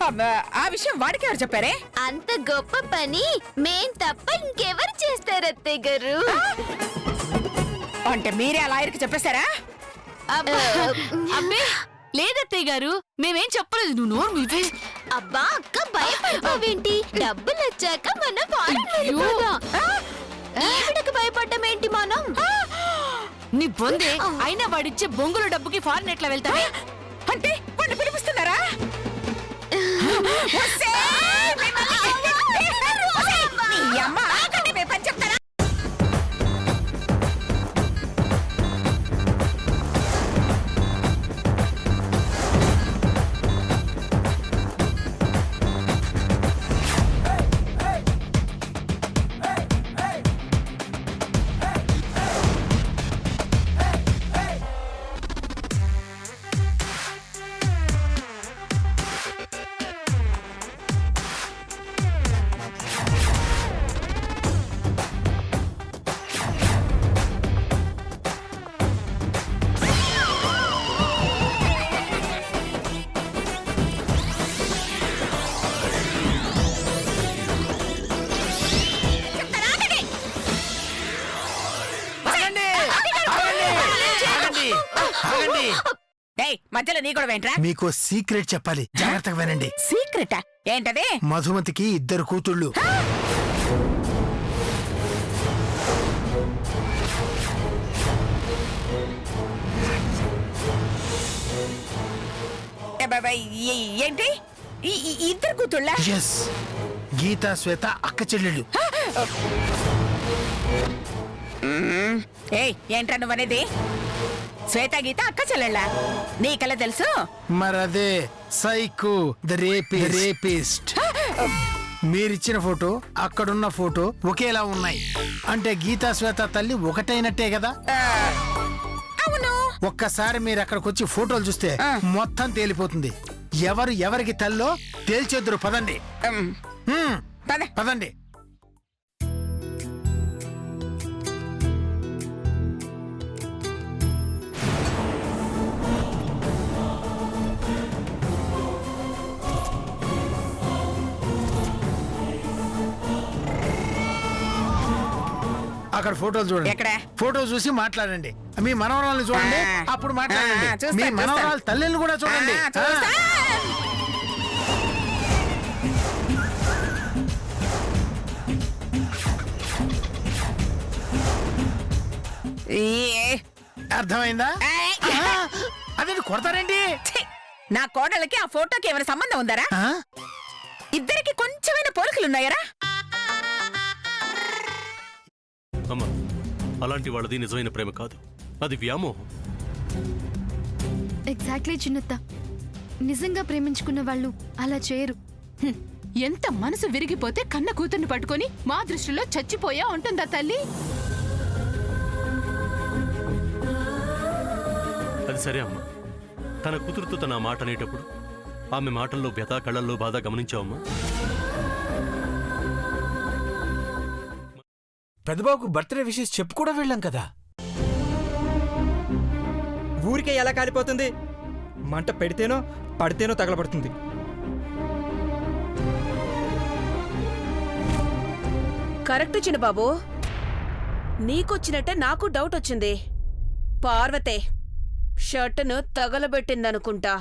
ఆ విషయం వాడికి ఎవరు చెప్పారే? అంత గొప్ప పని మేం తప్ప ఇంకెవరు చేస్తారు అత్తయ్య గారు? అంటే మీరే ఆ లాయర్కి చెప్పేశారా? అబ్బే లేదత్తయ్య గారు, మేమేం చెప్పలేదు. నువ్వు నోరు మీవే. అబ్బా అక్క భయపడిపోవేంటి? డబ్బులు వచ్చాక మనం ఫారెన్ వెళ్ళిపోదాం. ఈవిడకి భయపడ్డం ఏంటి మనం? నీ బొందే అయినా వాడిచ్చే బొంగుల డబ్బుకి ఫారెన్ ఎట్లా వెళ్తావే? అంటే వాడిని పిలిపిస్తున్నారా? నీ అమ్మ ఆగండి, మీ పని చెప్తారా? మధ్యలో నీ కూడా వెంట్రా? మీకు సీక్రెట్ చెప్పాలి, జాగ్రత్తగా వినండి. సీక్రెటా? ఏంటది? మధుమతికి 2 కూతుళ్ళు. ఏంటి? 2 కూతుళ్ళ? ఎస్, గీతా శ్వేత అక్క చెల్లెళ్ళు. ఏంట్రా నువ్వనేది? శ్వేత గీత అక్క చెల్లెళ్ళ? నీకలా తెలుసు? మరదే సైకో ద రేపిస్ట్. మీరిచ్చిన ఫోటో అక్కడున్న ఫోటో ఒకేలా ఉన్నాయి. అంటే గీతా శ్వేత తల్లి ఒకటైనట్టే కదా? అవును. ఒక్కసారి మీరు అక్కడికి వచ్చి ఫోటోలు చూస్తే మొత్తం తేలిపోతుంది. ఎవరు ఎవరికి తల్లో తేల్చేద్దరు. పదండి. పదండి. అక్కడ ఫోటోలు చూడండి. ఎక్కడ? ఫోటో చూసి మాట్లాడండి. మీ మనవరాలను చూడండి, అప్పుడు మాట్లాడండి. మీ మనవరాల తల్లిని కూడా చూడండి. అర్థమైందా? అదే కొడతారండి. నా కోడలకి ఆ ఫోటోకి ఏమైనా సంబంధం ఉందరా? ఇద్దరికి కొంచెమైనా పోలికలున్నాయరా? అమ్మా, అలాంటి వాళ్ళది నిజమైన ప్రేమ కాదు, అది వ్యామోహం. ఎగ్జాక్ట్లీ చిన్నత్త, నిజంగా ప్రేమించుకున్న వాళ్ళు అలా చేయరు. ఎంత మనసు విరిగిపోతే కన్న కూతుర్ని పట్టుకొని మా దృష్టిలో చచ్చిపోయా ఉంటుందా తల్లి? అది సరే అమ్మా, తన కూతురుతో తన మాట అనేటప్పుడు ఆమె మాటల్లో వ్యథ, కళ్ళల్లో బాధ గమనించావమ్మా? పెద్దబాబుకు బర్త్డే విషెస్ చెప్పు కూడా వెళ్ళాం కదా. ఊరికే ఎలా కాలిపోతుంది? మంట పెడితేనో పడితేనో తగలబడుతుంది. కరెక్ట్ చిన్నబాబు, నీకొచ్చినట్టే నాకు డౌట్ వచ్చింది. పార్వతే షర్టును తగలబెట్టిందనుకుంటా.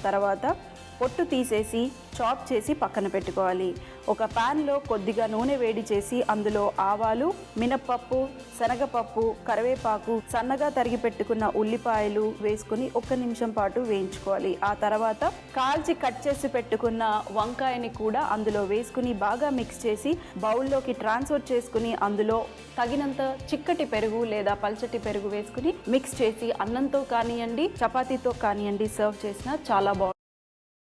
తర్వాత పొట్టు తీసేసి చాప్ చేసి పక్కన పెట్టుకోవాలి. ఒక ప్యాన్లో కొద్దిగా నూనె వేడి చేసి అందులో ఆవాలు, మినప్పప్పు, శనగపప్పు, కరివేపాకు, సన్నగా తరిగి పెట్టుకున్న ఉల్లిపాయలు వేసుకుని 1 నిమిషం పాటు వేయించుకోవాలి. ఆ తర్వాత కాల్చి కట్ చేసి పెట్టుకున్న వంకాయని కూడా అందులో వేసుకుని బాగా మిక్స్ చేసి బౌల్లోకి ట్రాన్స్ఫర్ చేసుకుని అందులో తగినంత చిక్కటి పెరుగు లేదా పల్చటి పెరుగు వేసుకుని మిక్స్ చేసి అన్నంతో కానివ్వండి, చపాతీతో కానివ్వండి సర్వ్ చేసినా చాలా బాగుంటుంది.